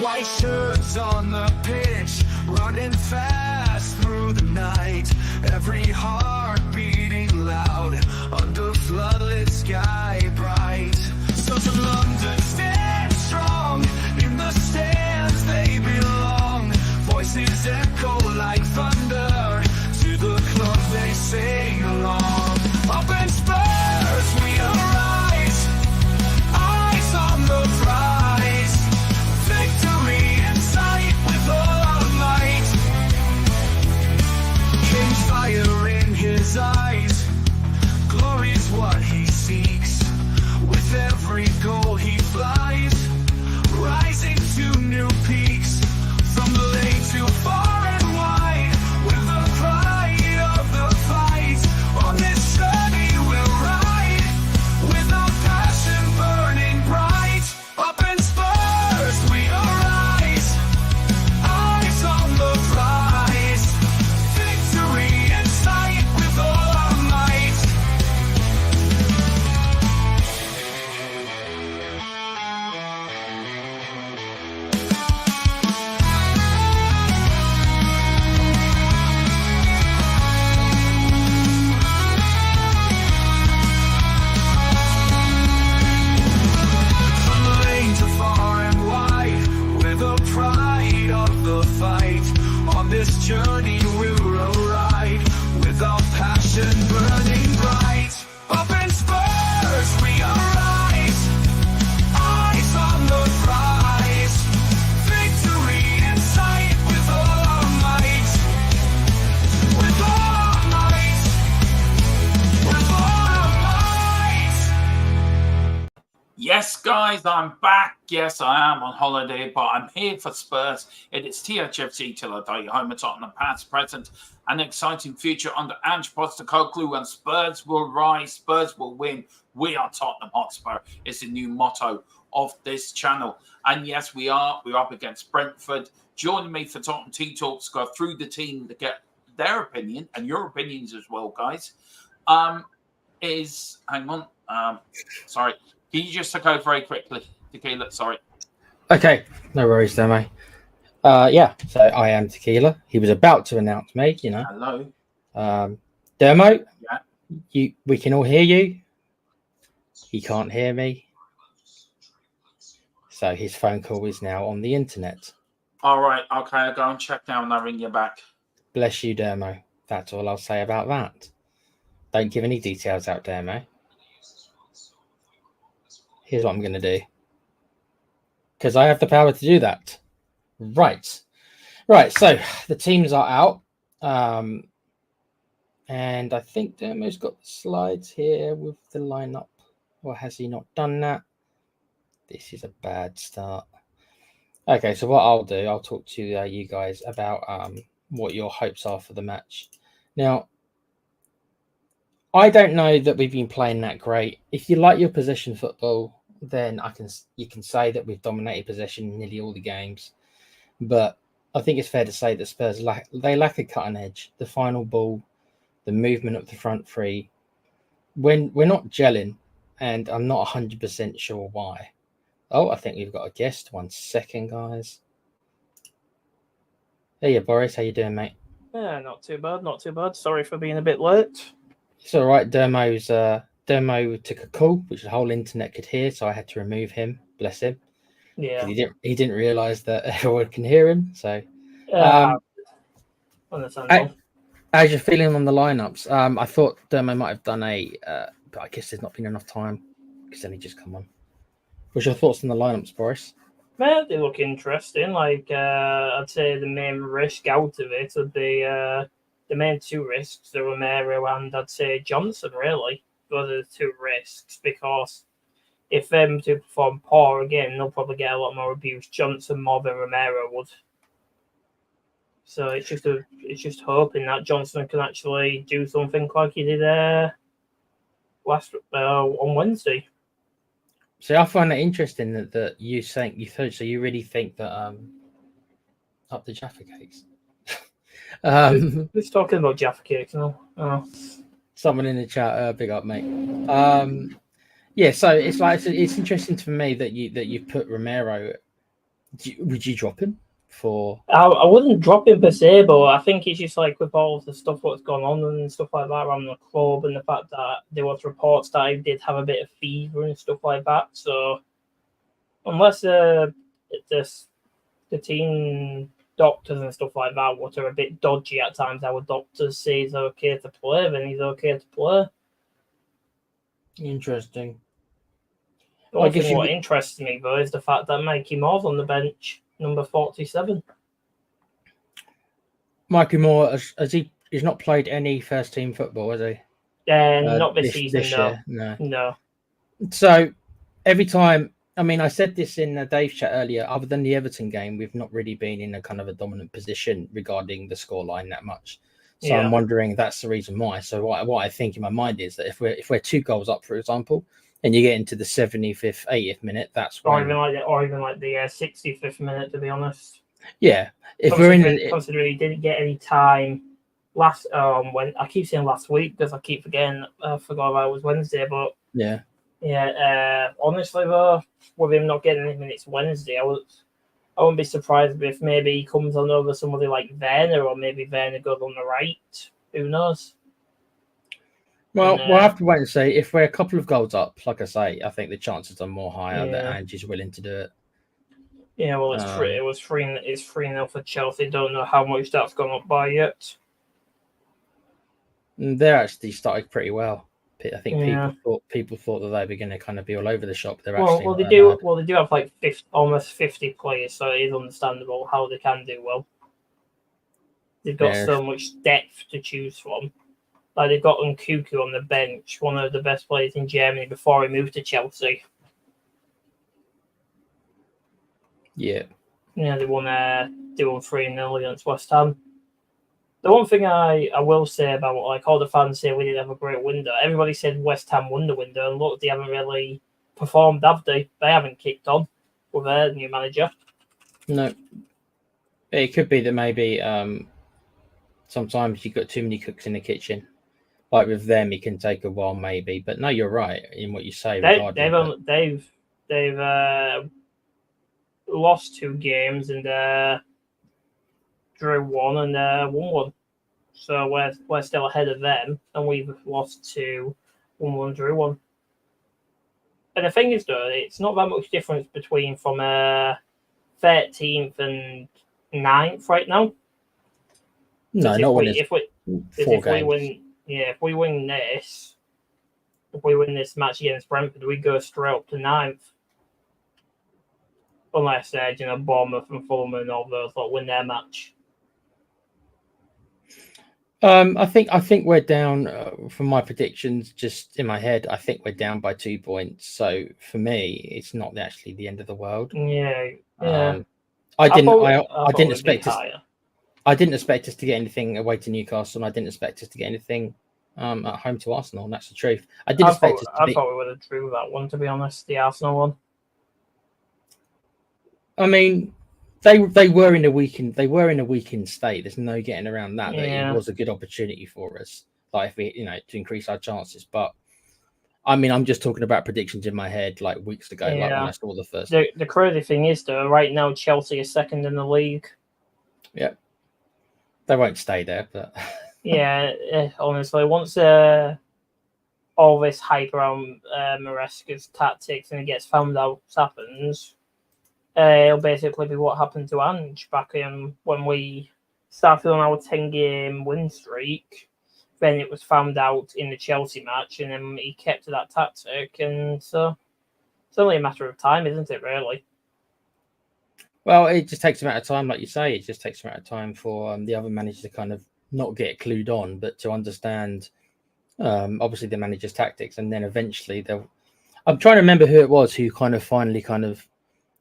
White shirts on the pitch, running fast through the night. Every heart beating loud under floodlit sky bright. So to London stand strong, in the stands they belong. Voices echo like thunder, to the club they sing along. Up in Spurs we arise, eyes on the prize. Victory in sight with all our might. King's fire in his eyes, glory's what he seeks. With every goal he flies, rising to new peaks. From the lane to far and wide, with the pride of the fight. On this journey we'll ride, with our passion burning bright. Up in Spurs we arise, eyes on the prize. Victory in sight with all our might. From the lane to far and wide, with the pride of the fight. On this journey we'll ride, with our passion burning bright. Up in Spurs we arise, eyes on the prize. Victory in sight with all our might. With all our might. With all our might. Yes, guys, I'm back. Yes, I am on holiday, but I'm here for Spurs. It is THFC till I die, home of Tottenham, past, present, an exciting future under Ange Postecoglou, and Spurs will rise, Spurs will win. We are Tottenham Hotspur is the new motto of this channel. And yes, we're up against Brentford. Joining me for Tottenham T-Talks, go through the team to get their opinion and your opinions as well, guys. Hang on, sorry. Can you just take over very quickly, Tequila? Sorry. Okay, no worries, Demo. Yeah, so I am Tequila. He was about to announce me, you know. Hello. Demo, Yeah. we can all hear you. He can't hear me. So his phone call is now on the internet. All right. Okay, I'll go and check now and I'll ring you back. Bless you, Demo. That's all I'll say about that. Don't give any details out, Demo. Here's what I'm going to do. Because I have the power to do that. Right, so the teams are out. And I think Demo's got the slides here with the lineup. Or has he not done that? This is a bad start. Okay, so what I'll do, I'll talk to you guys about what your hopes are for the match. Now, I don't know that we've been playing that great. If you like your possession football, then you can say that we've dominated possession in nearly all the games. But I think it's fair to say that Spurs lack a cutting edge. The final ball, the movement of the front three. When we're not gelling, and I'm not 100% sure why. Oh, I think we've got a guest. 1 second, guys. Hey, yeah, Boris, how you doing, mate? Yeah, not too bad, not too bad. Sorry for being a bit late. It's all right. Demo took a call, which the whole internet could hear, so I had to remove him. Bless him. Yeah. He didn't realise that everyone can hear him. So, understandable. how's your feeling on the lineups? I thought Demo might have done but I guess there's not been enough time because then he just come on. What's your thoughts on the lineups, Boris? Yeah, they look interesting. Like, I'd say the main risk out of it would be the main two risks, the Romero and I'd say Johnson, really. Those are the two risks, because if them two perform poor again, they'll probably get a lot more abuse. Johnson more than Romero would. So it's just hoping that Johnson can actually do something like he did on Wednesday. So I find that interesting that you really think that up the Jaffa cakes. Who's talking about Jaffa cakes now? Oh. Someone in the chat, big up, mate. Yeah, so it's interesting to me that you put Romero Would you drop him for? I wouldn't drop him per se, but I think it's just like with all of the stuff that's gone on and stuff like that around the club, and the fact that there was reports that he did have a bit of fever and stuff like that. So unless the team doctors and stuff like that, what are a bit dodgy at times, our doctors say he's okay to play, then he's okay to play. Interesting. The only thing what interests me though is the fact that Mikey Moore's on the bench, number 47. Mikey Moore, he's not played any first team football, has he? Not this season, this no. year, no. No. So every time, I mean, I said this in Dave's chat earlier, other than the Everton game, we've not really been in a kind of a dominant position regarding the scoreline that much. So I'm wondering that's the reason why. So what I think in my mind is that if we're 2 goals up, for example, and you get into the 75th, 80th minute, that's when... Or even like the 65th minute, to be honest. Yeah. Considering he didn't get any time last when I keep saying last week because I keep forgetting I forgot about it was Wednesday, but honestly though, with him not getting any minutes Wednesday, I wouldn't be surprised if maybe he comes on over somebody like Werner, or maybe Werner goes on the right. Who knows? Well, we'll have to wait and see. If we're a couple of goals up, like I say, I think the chances are more higher that Ange is willing to do it. Yeah, well, it's 3-0 for Chelsea. Don't know how much that's gone up by yet. They're actually started pretty well. I think people thought that they were going to kind of be all over the shop. They do have like almost 50 players, so it is understandable how they can do well. They've got so much depth to choose from. Like they've got Nkunku on the bench, one of the best players in Germany before he moved to Chelsea. Yeah. Yeah, they won 3-0 against West Ham. The one thing I will say about what like all the fans say we didn't have a great window. Everybody said West Ham won the window, and look, they haven't really performed, have they? They haven't kicked on with their new manager. No. It could be that maybe sometimes you've got too many cooks in the kitchen. Like with them, it can take a while, maybe. But no, you're right in what you say. They've lost 2 games and drew 1 and won 1. So we're still ahead of them, and we've lost 2, 1-1, drew 1. And the thing is, though, it's not that much difference between from 13th and 9th right now. No, not when it's 4 games. If we win this match against Brentford, we go straight up to 9th. Unless Bournemouth and Fulham and all those win their match. I think we're down from my predictions. Just in my head, I think we're down by 2 points. So for me, it's not actually the end of the world. Yeah. I didn't expect us to get anything away to Newcastle, and I didn't expect us to get anything at home to Arsenal. And that's the truth. I thought we would have drew that one, to be honest. The Arsenal one. I mean, they were in a weakened state. There's no getting around that. It was a good opportunity for us, like if we, to increase our chances. But I mean, I'm just talking about predictions in my head, like weeks ago, like when I saw the first. The crazy thing is, though, right now Chelsea is 2nd in the league. Yeah, they won't stay there, but honestly, once all this hype around Maresca's tactics and it gets found out happens. It'll basically be what happened to Ange back in when we started on our 10-game win streak. Then it was found out in the Chelsea match, and then he kept to that tactic. And so it's only a matter of time, isn't it, really? Well, it just takes a matter of time, like you say. It just takes a matter of time for the other managers to kind of not get clued on, but to understand, obviously, the manager's tactics. And then eventually they'll... I'm trying to remember who it was who finally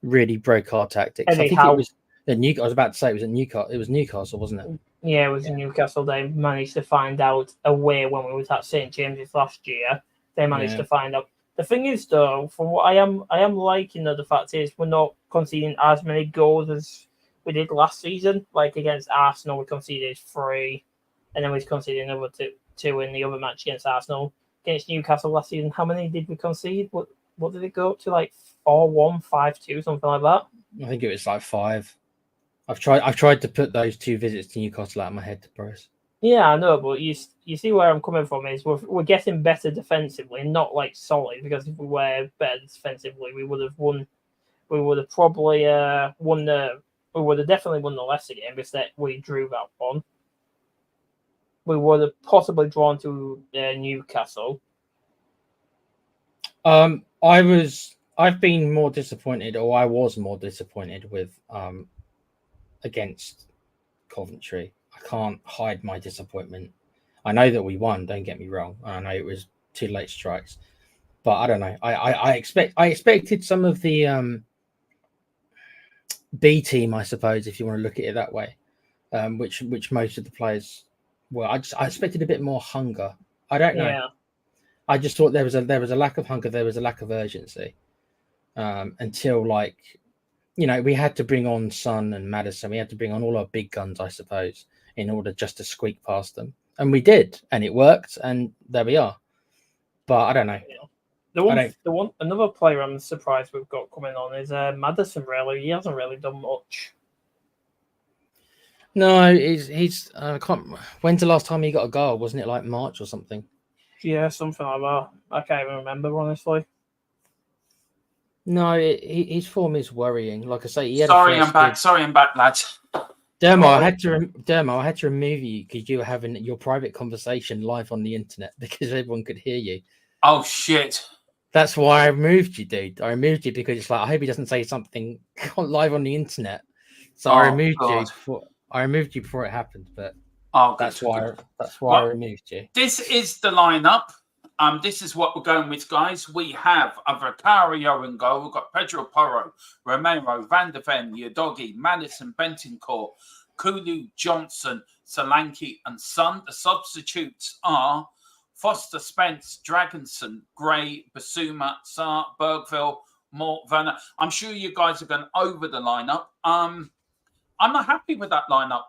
really broke our tactics. I think it was at Newcastle. I was about to say it was at Newcastle. It was Newcastle, wasn't it? Yeah, it was in Newcastle. They managed to find out away when we was at St James's last year. They managed to find out. The thing is, though, from what I am liking, though, the fact is we're not conceding as many goals as we did last season. Like against Arsenal, we conceded 3, and then we conceded another 2 in the other match against Arsenal. Against Newcastle last season, how many did we concede? What did it go up to? Like 4-1, 5-2, something like that. I think it was like 5. I've tried to put those 2 visits to Newcastle out of my head, Boris. Yeah, I know, but you see where I'm coming from is we're getting better defensively, not like solid. Because if we were better defensively, we would have won. We would have probably won the. We would have definitely won the Leicester game because that we drew that one. We would have possibly drawn to Newcastle. I've been more disappointed, or I was more disappointed with against Coventry. I can't hide my disappointment. I know that we won, don't get me wrong. I know it was 2 late strikes, but I don't know. I expected some of the B team, I suppose, if you want to look at it that way, which most of the players. Well, I expected a bit more hunger. I don't know. Yeah. I just thought there was a lack of hunger. There was a lack of urgency until, like, we had to bring on Son and Maddison. We had to bring on all our big guns, I suppose, in order just to squeak past them. And we did, and it worked, and there we are. But I don't know. Another player I'm surprised we've got coming on is Maddison. Really, he hasn't really done much. No, he's. When's the last time he got a goal? Wasn't it like March or something? Yeah, something like that. I can't even remember, honestly. No, his form is worrying. Like I say, he had. Sorry, I'm back, lads. Dermo, I had to remove you because you were having your private conversation live on the internet because everyone could hear you. Oh shit! That's why I removed you, dude. I removed you because it's like I hope he doesn't say something live on the internet. So I removed you. I removed you before it happened, but that's why I removed you. This is the lineup. This is what we're going with, guys. We have a Vicario in goal. We've got Pedro Porro, Romero, Van de Ven, Udogie, Maddison, Bentancur, Kulu, Johnson, Solanke, and Son. The substitutes are Foster, Spence, Dragonson, Gray, Basuma, Sarr, Bergville, Mort, Werner. I'm sure you guys are going over the lineup. I'm not happy with that lineup,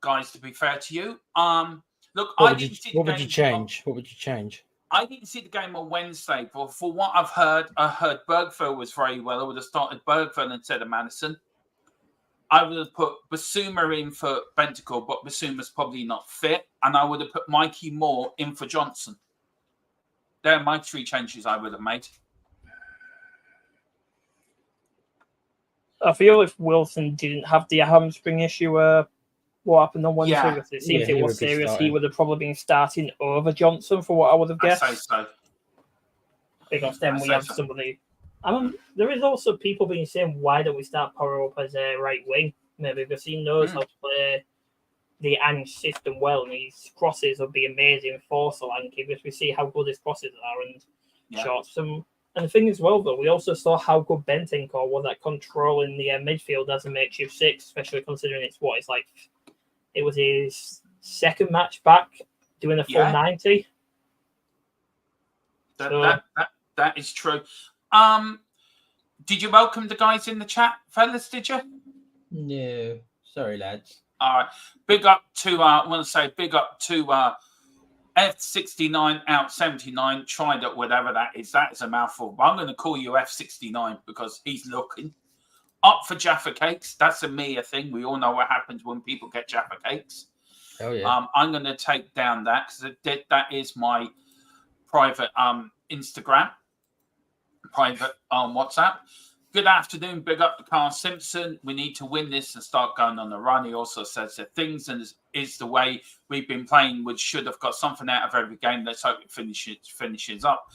guys, to be fair to you. Look, what would you change? What would you change? I didn't see the game on Wednesday, but for what I've heard, I heard Bergville was very well. I would have started Bergville instead of Maddison. I would have put Basuma in for Bentancur, but Basuma's probably not fit. And I would have put Mikey Moore in for Johnson. They're my 3 changes I would have made. I feel if Wilson didn't have the hamstring issue, what happened on Wednesday, because it seems it was serious, he would have probably been starting over Johnson for what I would have guessed. I say so. Because then we have somebody. There is also people being saying, why don't we start Porro up as a right wing? Maybe because he knows how to play the ANGE system well, and his crosses would be amazing for Solanke because we see how good his crosses are and shots. And the thing as well, though, we also saw how good Bentancur was at controlling the midfield as a makeshift 6, especially considering it was his second match back doing a full 90. That is true. Did you welcome the guys in the chat, fellas? Did you? No, sorry, lads. All right. Big up to I want to say big up to F69 out 79. Tried it, whatever that is. That is a mouthful. But I'm going to call you F69 because he's looking up for Jaffa Cakes. That's a Mia thing. We all know what happens when people get Jaffa Cakes. Oh yeah. I'm going to take down that because that is my private Instagram, private WhatsApp. Good afternoon. Big up to Carl Simpson. We need to win this and start going on the run. He also says that things is the way we've been playing, which should have got something out of every game. Let's hope it finishes up.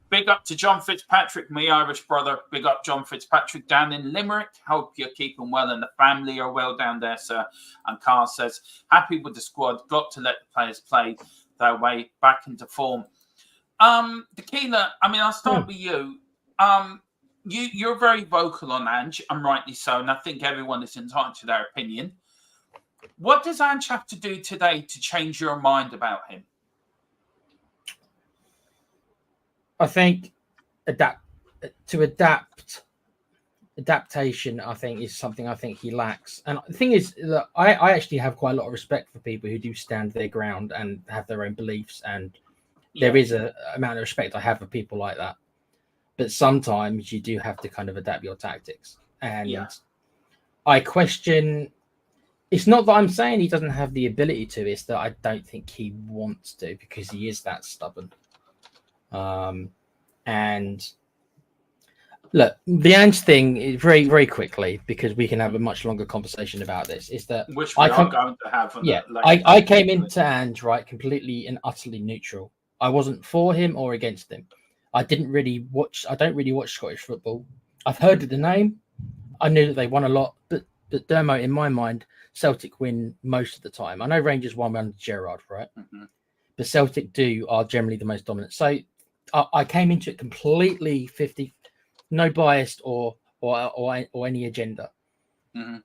Big up to John Fitzpatrick, my Irish brother. Big up John Fitzpatrick down in Limerick. Hope you're keeping well and the family are well down there, sir. And Carl says, happy with the squad. Got to let the players play their way back into form. Tequila, I'll start with you. You're very vocal on Ange, and rightly so, and I think everyone is entitled to their opinion. What does Ange have to do today to change your mind about him? I think adaptation, I think, is something I think he lacks. And the thing is that I actually have quite a lot of respect for people who do stand their ground and have their own beliefs, and there is a amount of respect I have for people like that. But sometimes you do have to kind of adapt your tactics. And I question. It's not that I'm saying he doesn't have the ability to. It's that I don't think he wants to because he is that stubborn. And look, the ANGE thing is very, very quickly, because we can have a much longer conversation about this. Is that which we are going to have? I came into ANGE completely and utterly neutral. I wasn't for him or against him. I don't really watch Scottish football. I've heard of the name. I knew that they won a lot, but Dermo, in my mind, Celtic win most of the time. I know Rangers won under Gerrard, right? Mm-hmm. But Celtic are generally the most dominant. So I came into it completely 50, no bias or any agenda. Mm-hmm.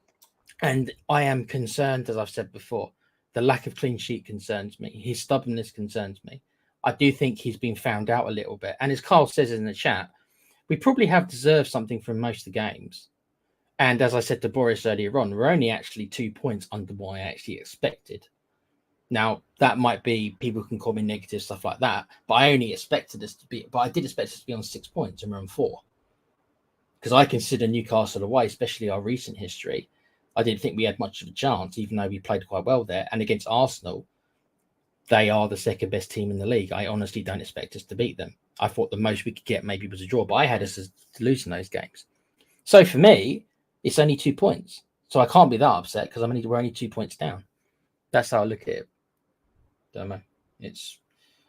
And I am concerned, as I've said before, the lack of clean sheet concerns me. His stubbornness concerns me. I do think he's been found out a little bit. And as Carl says in the chat, we probably have deserved something from most of the games. And as I said to Boris earlier on, we're only actually 2 points under what I actually expected. Now, that might be, people can call me negative, stuff like that, but I only expected us to be, but I did expect us to be on 6 points and we're on 4. Because I consider Newcastle away, especially our recent history, I didn't think we had much of a chance, even though we played quite well there. And against Arsenal, they are the second best team in the league. I honestly don't expect us to beat them. I thought the most we could get maybe was a draw, but I had us to lose in those games. So for me, it's only 2 points. So I can't be that upset because we're only 2 points down. That's how I look at it. Dermo.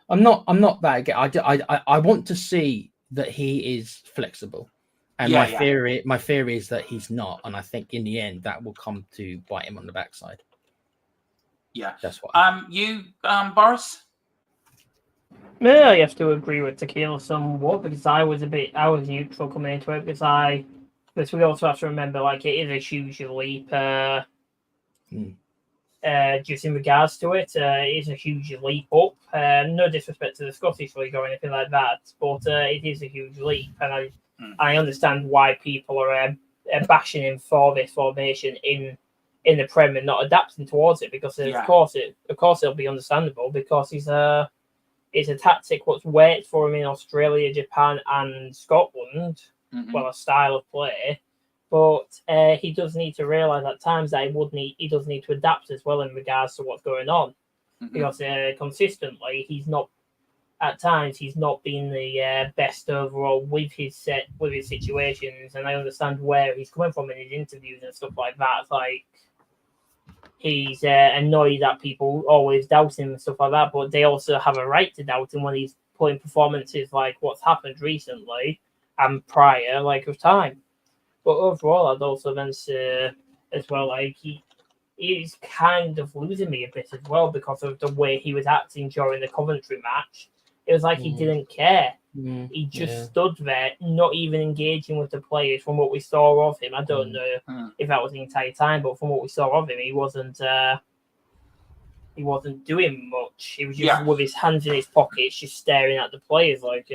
I'm not that again. I want to see that he is flexible. And my fear is that he's not. And I think in the end that will come to bite him on the backside. Yeah. That's what Boris? Yeah, I have to agree with Tequila somewhat because I was neutral coming into it because we also have to remember it is a huge leap. Just in regards to it, it is a huge leap up. No disrespect to the Scottish League or anything like that, but it is a huge leap, and I understand why people are bashing him for this formation in the Prem and not adapting towards it because of course it'll be understandable because it's a tactic what's worked for him in Australia, Japan, and Scotland. Mm-hmm. Well, a style of play. But he does need to realise at times that he does need to adapt as well in regards to what's going on. Mm-hmm. Because consistently he's not been the best overall with his situations, and I understand where he's coming from in his interviews and stuff like that. It's like he's annoyed that people always doubt him and stuff like that, but they also have a right to doubt him when he's putting performances like what's happened recently and prior of time. But overall, I'd also then say as well, he's kind of losing me a bit as well because of the way he was acting during the Coventry match. It was like he didn't care. He just stood there, not even engaging with the players from what we saw of him. I don't know if that was the entire time, but from what we saw of him, he wasn't doing much. He was just with his hands in his pockets, just staring at the players that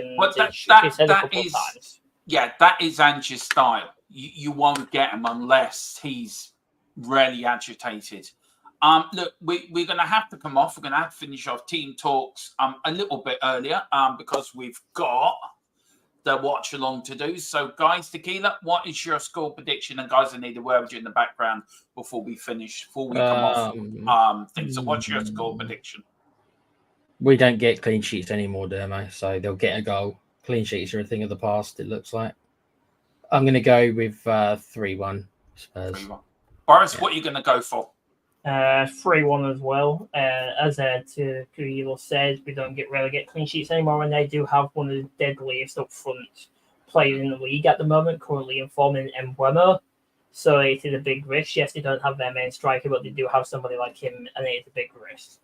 is Ange's style. You won't get him unless he's really agitated. Look, we're going to have to come off. We're going to have to finish off team talks a little bit earlier because we've got the watch along to do. So, guys, Tequila, what is your score prediction? And guys, I need a word with you in the background before we come off things. So, what's your score prediction? We don't get clean sheets anymore, Dermo. So they'll get a goal. Clean sheets are a thing of the past, it looks like. I'm going to go with 3-1 Spurs. 3-1. Boris, what are you going to go for? 3-1 as well. As Tequila said, we don't really get clean sheets anymore, and they do have one of the deadliest up front players in the league at the moment, currently informing Mbeumo. So it is a big risk. Yes, they don't have their main striker, but they do have somebody like him, and it is a big risk.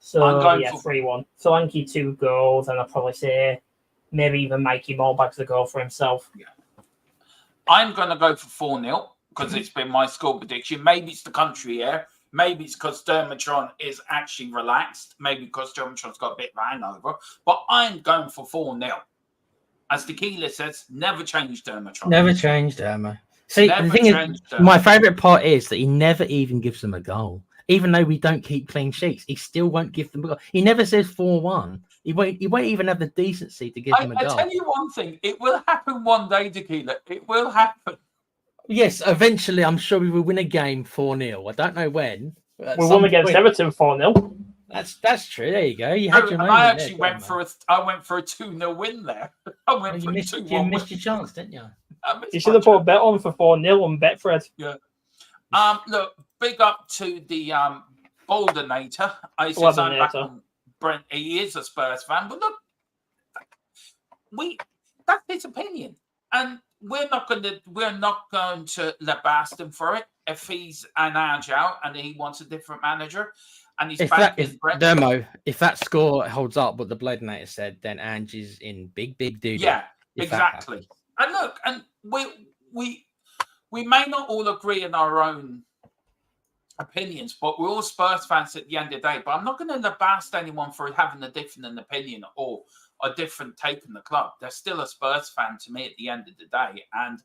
So, 3-1. Solanke 2 goals, and I'll probably say maybe even Mikey Moore bags the goal for himself. Yeah. I'm going to go for 4-0 because it's been my score prediction. Maybe it's the country air. Maybe it's because Dermotron is actually relaxed. Maybe because Dermotron's got a bit of a hangover. But I'm going for 4-0. As Tequila says, never change Dermotron. Never change Dermo. See, the thing is, my favourite part is that he never even gives them a goal. Even though we don't keep clean sheets, he still won't give them a goal. He never says 4-1. He won't even have the decency to give them a goal. I tell you one thing, it will happen one day, Tequila. It will happen. Yes, eventually, I'm sure we will win a game 4-0. I don't know when. But We won against Everton 4-0. That's true. There you go. You had your And moment I actually there, went for a 2-0 win there. I went you for a missed, 2-1 you win. missed your chance, didn't you? You should have put a bet on for 4-0 on Betfred. Yeah. Look, big up to the Boldenator. I says I'm back on Brent. He is a Spurs fan, but look, that's his opinion, and we're not going to labast him for it. If he's an Ange out and he wants a different manager, and he's back in Dermo, if that score holds up what the Boldenator said, then Ange is in big doo-doo. Yeah, exactly. And look, and we may not all agree in our own opinions, but we're all Spurs fans at the end of the day. But I'm not going to labast anyone for having a different opinion or a different take on the club. They're still a Spurs fan to me at the end of the day. And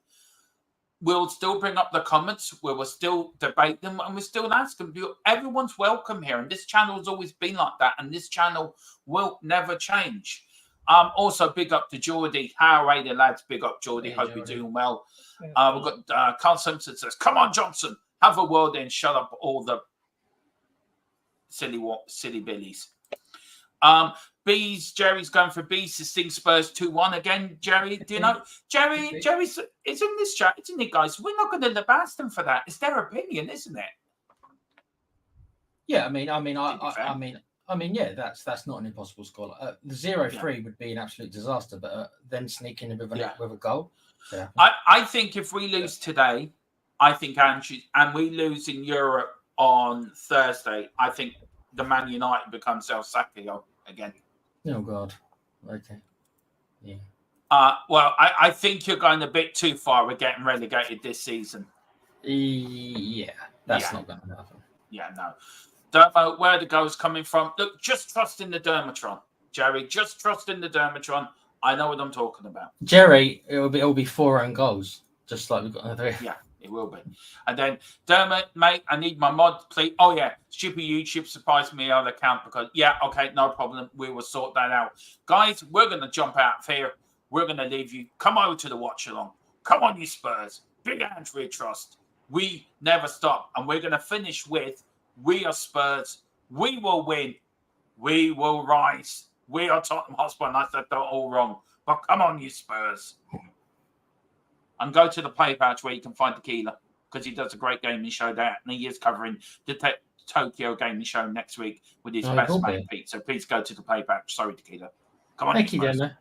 we'll still bring up the comments, we will still debate them, and we'll still ask them. Everyone's welcome here. And this channel has always been like that. And this channel will never change. Also, big up to Geordie. How are you, lads? Big up, Geordie. Hey, Hope Geordie. you're doing well. We've got Carl Simpson says, "Come on, Johnson, have a word and shut up all the silly billies." Jerry's going for Bees to sting Spurs 2-1 again. Jerry, do you know? Jerry's it's in this chat, isn't it, guys? We're not going to labast them for that. It's their opinion, isn't it? Yeah, I mean, yeah, that's not an impossible score. The 0-3 would be an absolute disaster, but then sneaking in with a goal. Yeah. I think if we lose today, I think and we lose in Europe on Thursday, I think the Man United becomes El Sacchio again. Oh God. Okay. Yeah. Well, I think you're going a bit too far. We're getting relegated this season. Yeah, that's not going to happen. Yeah, no. Don't know where the goal's coming from. Look, just trust in the Dermatron, Jerry. Just trust in the Dermatron. I know what I'm talking about. Jerry, it'll be 4 own goals, just like we've got another. Yeah, it will be. And then Dermot, mate, I need my mod, please. Oh yeah, stupid YouTube surprised me on the account because okay, no problem. We will sort that out, guys. We're gonna jump out of here. We're gonna leave you. Come over to the watch along. Come on, you Spurs. Big hands we trust. We never stop, and we're gonna finish with. We are Spurs. We will win. We will rise. We are Tottenham Hotspur. And I said that all wrong. But come on, you Spurs. And go to the play badge where you can find Tequila because he does a great gaming show there. And he is covering the Tokyo gaming show next week with his best mate, Pete. So please go to the play badge. Sorry, Tequila. Come on, Thank you, Spurs. Gemma.